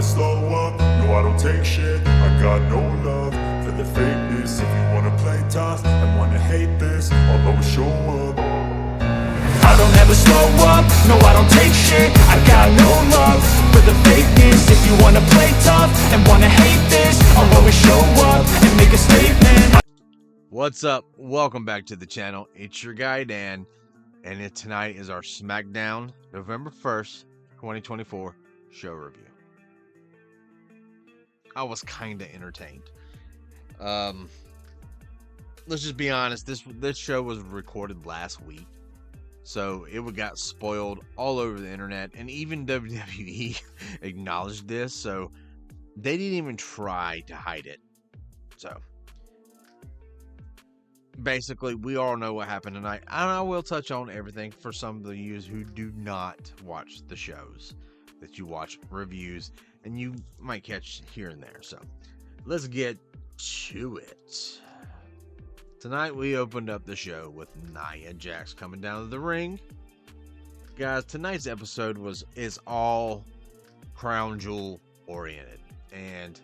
never slow up, no I don't take shit. I got no love for the fakeness. If you wanna play tough and wanna hate this, I'll always show up. I don't ever slow up, no I don't take shit. I got no love for the fakeness. If you wanna play tough and wanna hate this, I'll always show up and make a statement. What's up? Welcome back to the channel. It's your guy Dan, and tonight is our Smackdown November 1st, 2024 show review. I was kinda entertained. Let's just be honest, this show was recorded last week, so it got spoiled all over the internet, and even WWE acknowledged this, so they didn't even try to hide it. So basically, we all know what happened tonight, and I will touch on everything for some of you who do not watch the shows, that you watch reviews, and you might catch here and there. So let's get to it. Tonight, we opened up the show with Nia Jax coming down to the ring. Guys, tonight's episode is all Crown Jewel oriented, and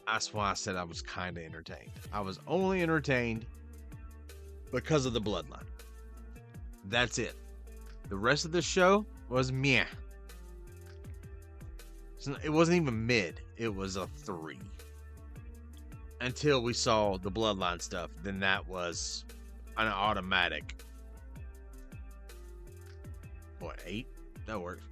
that's why I said I was kind of entertained. I was only entertained because of the bloodline. That's it. The rest of the show was meh. It wasn't even mid. It was a 3. Until we saw the bloodline stuff, then that was an automatic. What, 8? That works.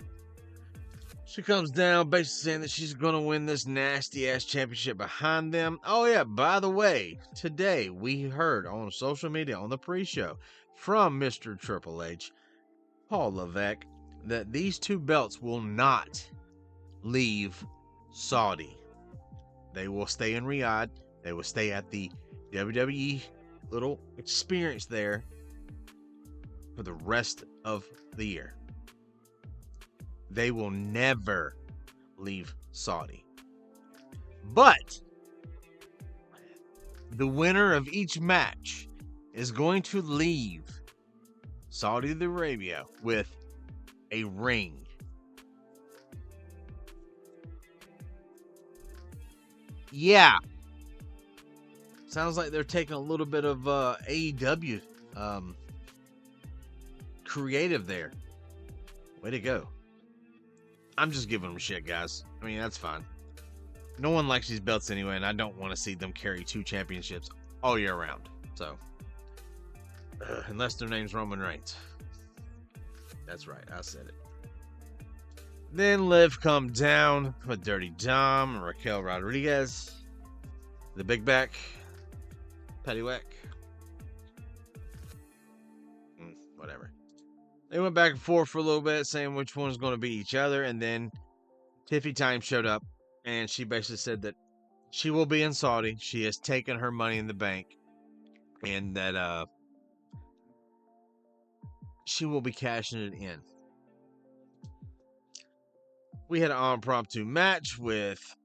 She comes down basically saying that she's going to win this nasty ass championship behind them. Oh yeah, by the way, today we heard on social media on the pre-show from Mr. Triple H, Paul Levesque, that these two belts will not leave Saudi. They will stay in Riyadh. They will stay at the WWE little experience there for the rest of the year. They will never leave Saudi. But the winner of each match is going to leave Saudi Arabia with a ring. Yeah. Sounds like they're taking a little bit of AEW creative there. Way to go. I'm just giving them shit, guys. I mean, that's fine. No one likes these belts anyway, and I don't want to see them carry 2 championships all year round. So, unless their name's Roman Reigns. That's right, I said it. Then Liv come down with Dirty Dom and Raquel Rodriguez. The Big Back. Paddywhack. Whatever. They went back and forth for a little bit, saying which one's going to be each other, and then Tiffy Time showed up, and she basically said that she will be in Saudi. She has taken her money in the bank, and that she will be cashing it in. We had an impromptu match with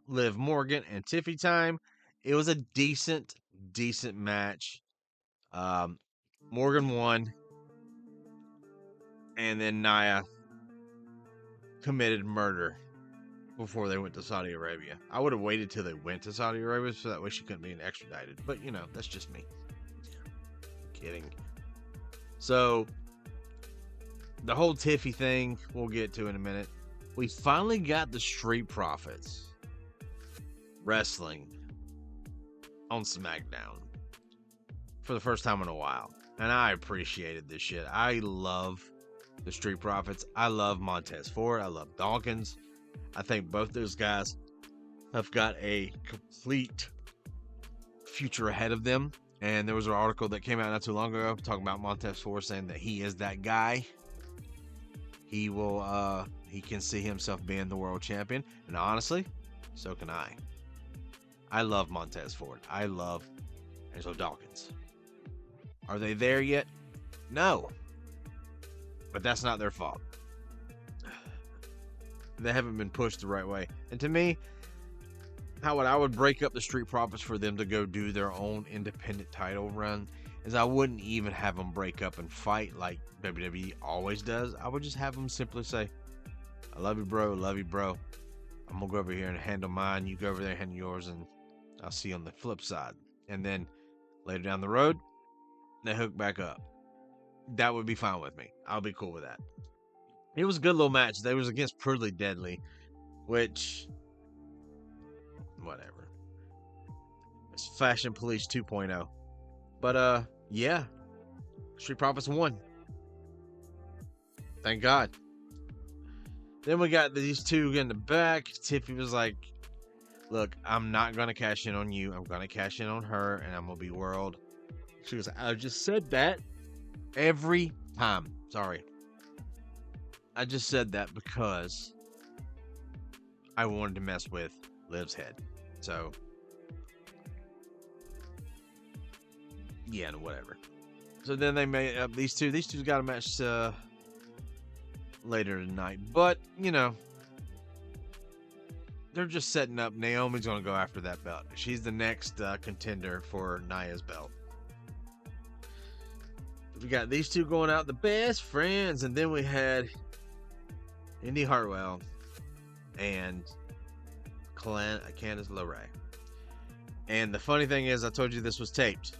Liv Morgan and Tiffy Time. It was a decent match. Morgan won, and then Nia committed murder before they went to Saudi Arabia. I would have waited till they went to Saudi Arabia so that way she couldn't be extradited. But, you know, that's just me. Kidding. So, the whole Tiffy thing, we'll get to in a minute. We finally got the Street Profits wrestling on Smackdown for the first time in a while, and I appreciated this shit. I love the Street Profits. I love Montez Ford. I love Dawkins. I think both those guys have got a complete future ahead of them, and there was an article that came out not too long ago talking about Montez Ford, saying that he is that guy. He can see himself being the world champion, and honestly, so can I. I love Montez Ford. I love Angelo Dawkins. Are they there yet? No. But that's not their fault. They haven't been pushed the right way. And to me, I would break up the Street Profits for them to go do their own independent title run is I wouldn't even have them break up and fight like WWE always does. I would just have them simply say, I love you, bro. Love you, bro. I'm gonna go over here and handle mine. You go over there and handle yours, and I'll see you on the flip side. And then later down the road, they hook back up. That would be fine with me. I'll be cool with that. It was a good little match. They was against Prudly Deadly, which, whatever. It's Fashion Police 2.0. But yeah, Street Profits won. Thank God. Then we got these two in the back. Tiffy was like, look, I'm not going to cash in on you. I'm going to cash in on her, and I'm going to be world. She was like, I just said that every time. Sorry. I just said that because I wanted to mess with Liv's head. So, yeah, whatever. So then they made up these two. These two got a match later tonight. But, you know, they're just setting up. Naomi's going to go after that belt. She's the next contender for Nia's belt. We got these two going out, the best friends. And then we had Indy Hartwell and Candice LeRae. And the funny thing is, I told you this was taped.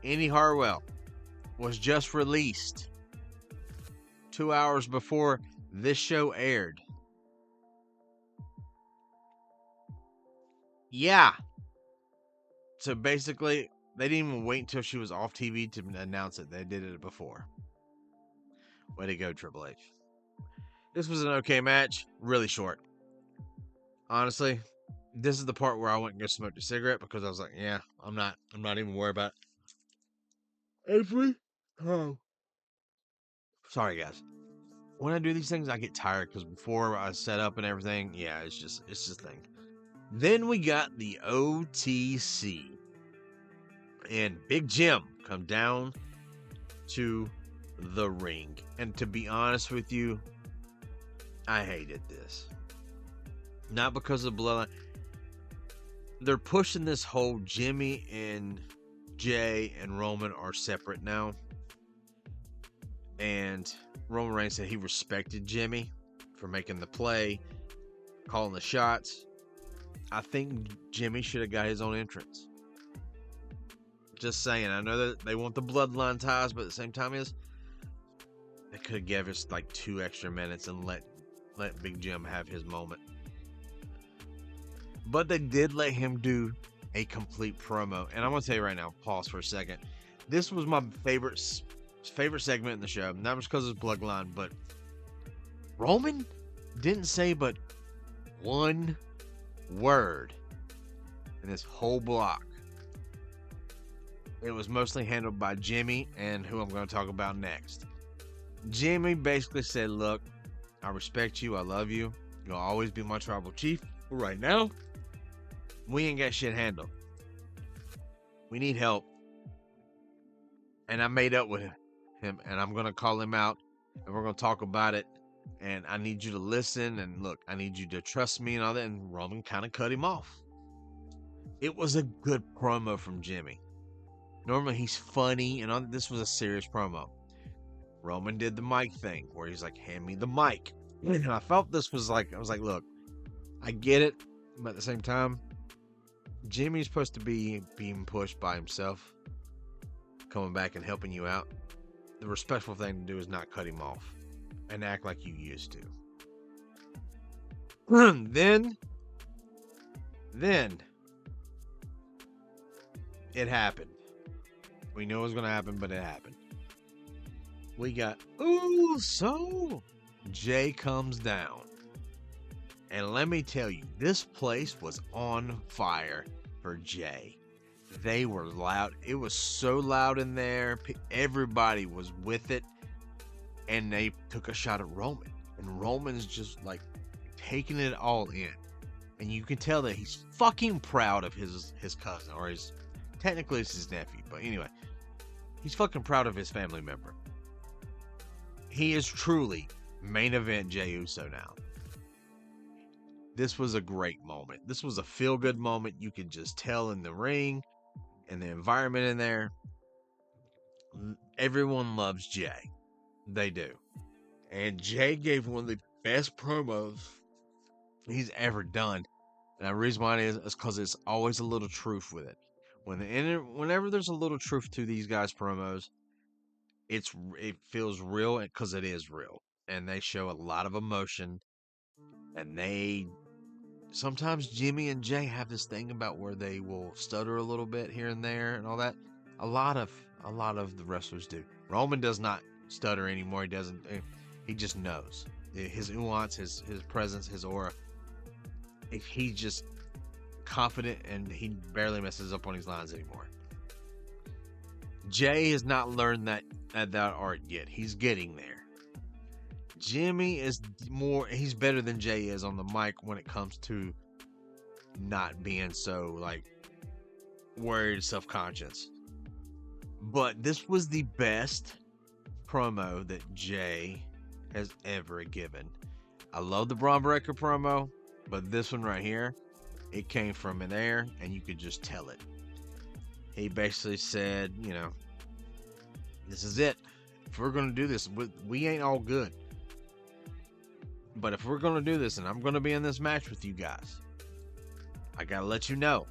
Indy Hartwell was just released 2 hours before this show aired. Yeah. So basically, they didn't even wait until she was off TV to announce it. They did it before. Way to go, Triple H. This was an okay match. Really short. Honestly, this is the part where I went and go smoke a cigarette because I was like, yeah, I'm not even worried about it. Every time. Sorry, guys. When I do these things, I get tired because before I set up and everything, yeah, it's just a thing. Then we got the OTC. And Big Jim come down to the ring. And to be honest with you, I hated this. Not because of Bloodline. They're pushing this whole Jimmy and Jay and Roman are separate now. And Roman Reigns said he respected Jimmy for making the play, calling the shots. I think Jimmy should have got his own entrance. Just saying. I know that they want the Bloodline ties, but at the same time they could have given us like 2 extra minutes and let Big Jim have his moment. But they did let him do a complete promo. And I'm going to tell you right now, pause for a second. This was my favorite segment in the show. Not just because it's Bloodline, but Roman didn't say but one word in this whole block. It was mostly handled by Jimmy and who I'm going to talk about next. Jimmy basically said, look, I respect you. I love you. You'll always be my tribal chief. But right now, we ain't got shit handled. We need help. And I made up with him. And I'm going to call him out. And we're going to talk about it. And I need you to listen. And look, I need you to trust me and all that. And Roman kind of cut him off. It was a good promo from Jimmy. Normally he's funny. And this was a serious promo. Roman did the mic thing where he's like, hand me the mic. And I felt this was like, I was like, look, I get it. But at the same time, Jimmy's supposed to be being pushed by himself, coming back and helping you out. The respectful thing to do is not cut him off and act like you used to. Then it happened. We knew it was going to happen, but it happened. We got, Jay comes down. And let me tell you, this place was on fire for Jay. They were loud. It was so loud in there. Everybody was with it. And they took a shot at Roman. And Roman's just like taking it all in. And you can tell that he's fucking proud of his cousin. Or technically it's his nephew. But anyway, he's fucking proud of his family member. He is truly main event Jey Uso now. This was a great moment. This was a feel-good moment. You could just tell in the ring and the environment in there. Everyone loves Jay. They do. And Jay gave one of the best promos he's ever done. And the reason why it is because it's always a little truth with it. Whenever there's a little truth to these guys' promos, it feels real because it is real, and they show a lot of emotion. And they sometimes Jimmy and Jay have this thing about where they will stutter a little bit here and there and all that. A lot of the wrestlers do. Roman does not stutter anymore. He doesn't. He just knows his nuance, his presence, his aura. If he's just confident and he barely messes up on his lines anymore. Jay has not learned that art yet. He's getting there. Jimmy is he's better than Jay is on the mic when it comes to not being so like worried, self-conscious. But this was the best promo that Jay has ever given. I love the Braun Breaker promo, but this one right here, it came from in there and you could just tell it. He basically said, you know, this is it. If we're going to do this, we ain't all good. But if we're going to do this and I'm going to be in this match with you guys, I got to let you know,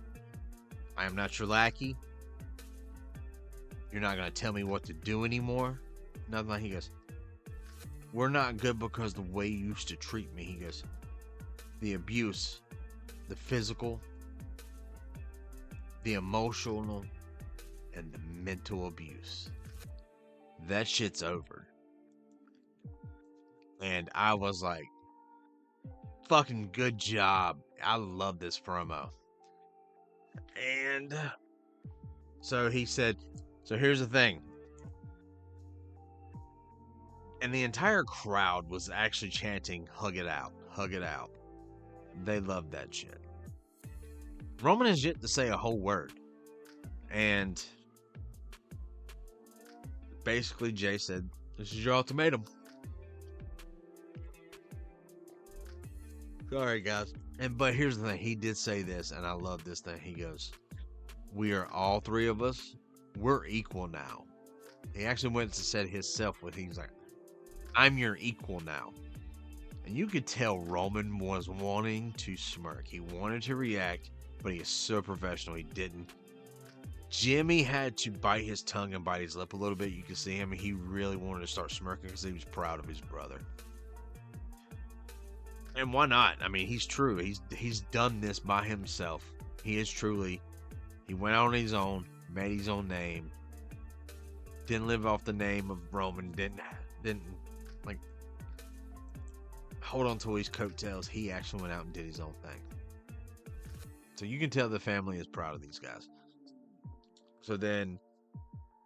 I am not your lackey. You're not going to tell me what to do anymore. Nothing like. He goes, we're not good because the way you used to treat me. He goes, the abuse, the physical, the emotional, and the mental abuse. That shit's over. And I was like, fucking good job. I love this promo. And so he said, so here's the thing. And the entire crowd was actually chanting, hug it out, hug it out. They loved that shit. Roman has yet to say a whole word. And basically Jay said, this is your ultimatum. Sorry, guys. But here's the thing. He did say this, and I love this thing. He goes, we are all three of us. We're equal now. He actually went to said himself with, he's like, I'm your equal now. And you could tell Roman was wanting to smirk. He wanted to react, but he is so professional. He didn't. Jimmy had to bite his tongue and bite his lip a little bit. You could see him. He really wanted to start smirking because he was proud of his brother. And why not? I mean, he's true. He's done this by himself. He is truly. He went out on his own, made his own name. Didn't live off the name of Roman. Didn't like hold on to his coattails. He actually went out and did his own thing. So you can tell the family is proud of these guys. So then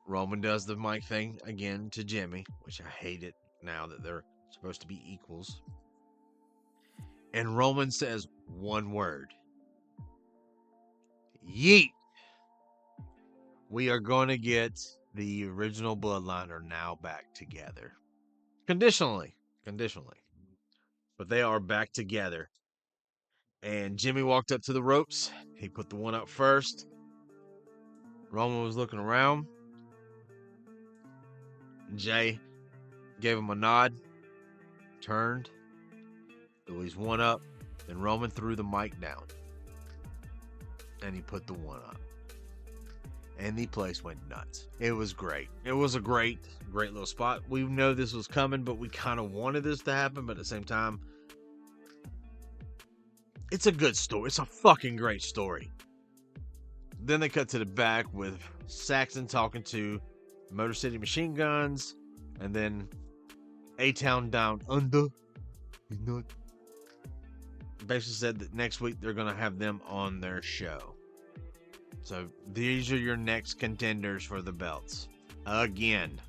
Roman does the mic thing again to Jimmy, which I hate it now that they're supposed to be equals. And Roman says one word. Yeet. We are going to get the original Bloodline are now back together. Conditionally. But they are back together. And Jimmy walked up to the ropes. He put the one up first. Roman was looking around. Jay gave him a nod. Turned. Threw his one up. Then Roman threw the mic down. And he put the one up. And the place went nuts. It was great. It was a great little spot. We know this was coming, but we kind of wanted this to happen. But at the same time, it's a good story. It's a fucking great story. Then they cut to the back with Saxon talking to Motor City Machine Guns. And then A-Town Down Under. Basically said that next week they're going to have them on their show. So these are your next contenders for the belts. Again.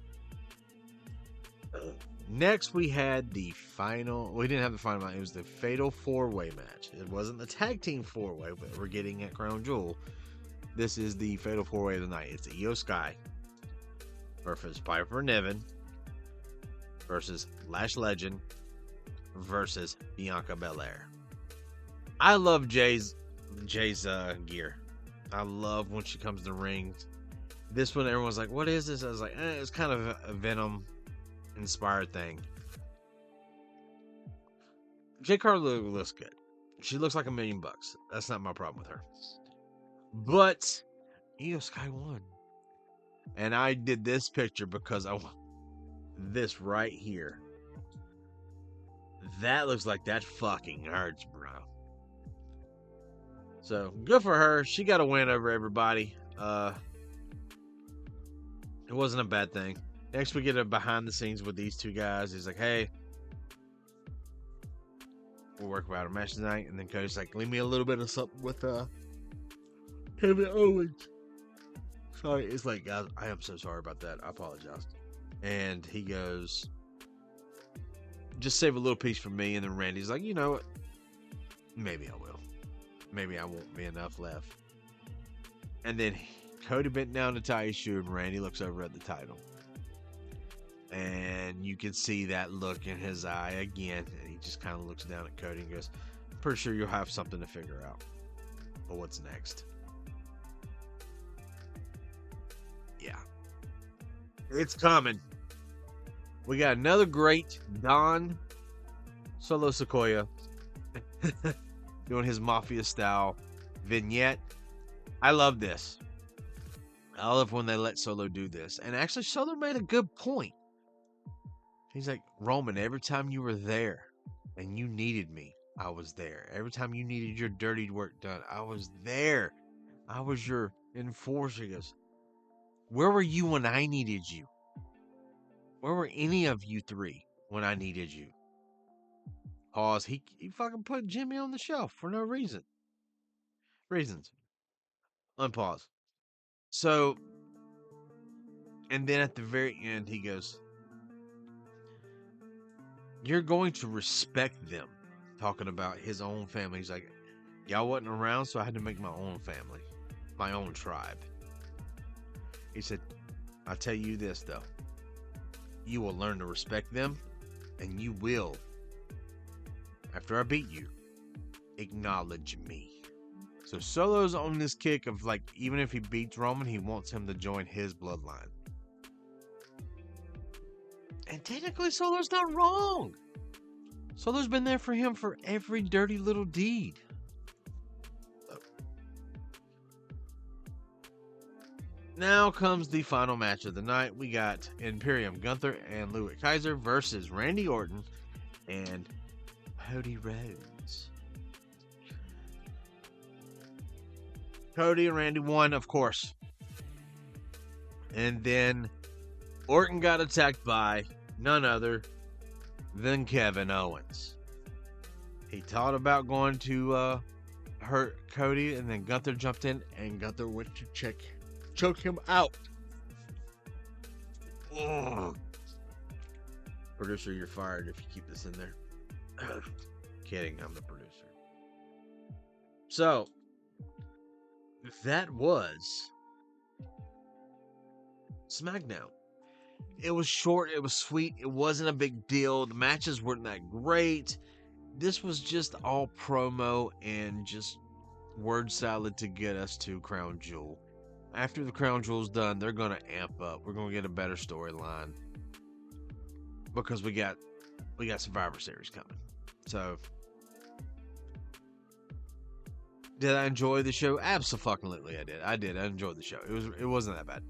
Next we had the final. We didn't have the final match. It was the Fatal 4-Way match. It wasn't the Tag Team 4-Way that we're getting at Crown Jewel. This is the Fatal 4-Way of the night. It's Io Sky versus Piper Niven versus Lash Legend versus Bianca Belair. I love Jay's gear. I love when she comes to the ring. This one, everyone's like, what is this? I was like, it's kind of a Venom inspired thing. Jay Carter looks good. She looks like $1 million. That's not my problem with her. But Io Sky won. And I did this picture because I want this right here. That looks like that fucking hurts, bro. So good for her. She got a win over everybody. It wasn't a bad thing. Next we get a behind the scenes with these two guys. He's like, hey, we'll work about a match tonight. And then Cody's like, leave me a little bit of something with Kevin Owens. Sorry, it's like, guys, I am so sorry about that. I apologize. And he goes, just save a little piece for me. And then Randy's like, you know what? Maybe I will. Maybe I won't be enough left. And then Cody bent down to tie his shoe, and Randy looks over at the title. And you can see that look in his eye again. And he just kind of looks down at Cody and goes, I'm pretty sure you'll have something to figure out. But what's next? Yeah. It's coming. We got another great Don Solo Sequoia doing his Mafia style vignette. I love this. I love when they let Solo do this. And actually, Solo made a good point. He's like, Roman, every time you were there and you needed me, I was there. Every time you needed your dirty work done, I was there. I was your enforcer. He goes, where were you when I needed you? Where were any of you three when I needed you? Pause. He fucking put Jimmy on the shelf for no reason. Reasons. Unpause. So, and then at the very end, he goes, you're going to respect them. Talking about his own family. He's like, y'all wasn't around, so I had to make my own family. My own tribe. He said, I'll tell you this, though. You will learn to respect them, and you will, after I beat you, acknowledge me. So Solo's on this kick of like, even if he beats Roman, he wants him to join his bloodline. And technically, Solo's not wrong. Solo's been there for him for every dirty little deed. Now comes the final match of the night. We got Imperium Gunther and Ludwig Kaiser versus Randy Orton and Cody Rhodes. Cody and Randy won, of course. And then Orton got attacked by none other than Kevin Owens. He thought about going to hurt Cody, and then Gunther jumped in, and Gunther went to choke him out. Ugh. Producer, you're fired if you keep this in there. Kidding, I'm the producer. So, that was Smackdown. It was short, it was sweet, it wasn't a big deal. The matches weren't that great. This was just all promo and just word salad to get us to Crown Jewel. After the Crown Jewel's done, they're going to amp up. We're going to get a better storyline because we got Survivor Series coming. So, did I enjoy the show? Absolutely, I did. I enjoyed the show. It wasn't that bad.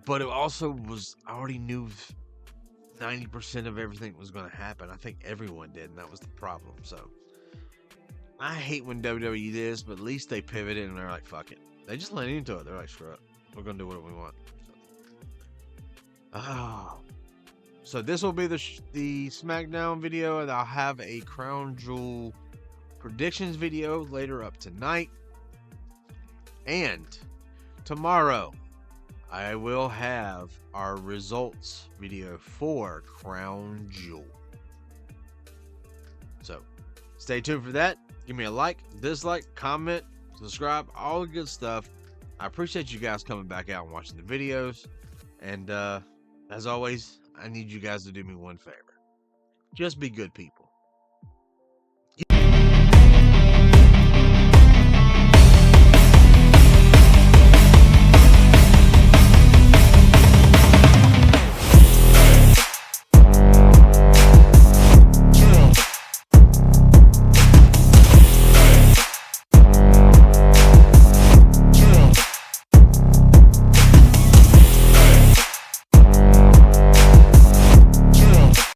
But it also was, I already knew 90% of everything was going to happen. I think everyone did, and that was the problem. So, I hate when WWE does, but at least they pivoted and they're like, fuck it. They just leaned into it. They're like, screw it. We're going to do what we want. So this will be the SmackDown video, and I'll have a Crown Jewel predictions video later up tonight. And tomorrow, I will have our results video for Crown Jewel. So, stay tuned for that. Give me a like, dislike, comment, subscribe, all the good stuff. I appreciate you guys coming back out and watching the videos. And as always, I need you guys to do me one favor. Just be good people.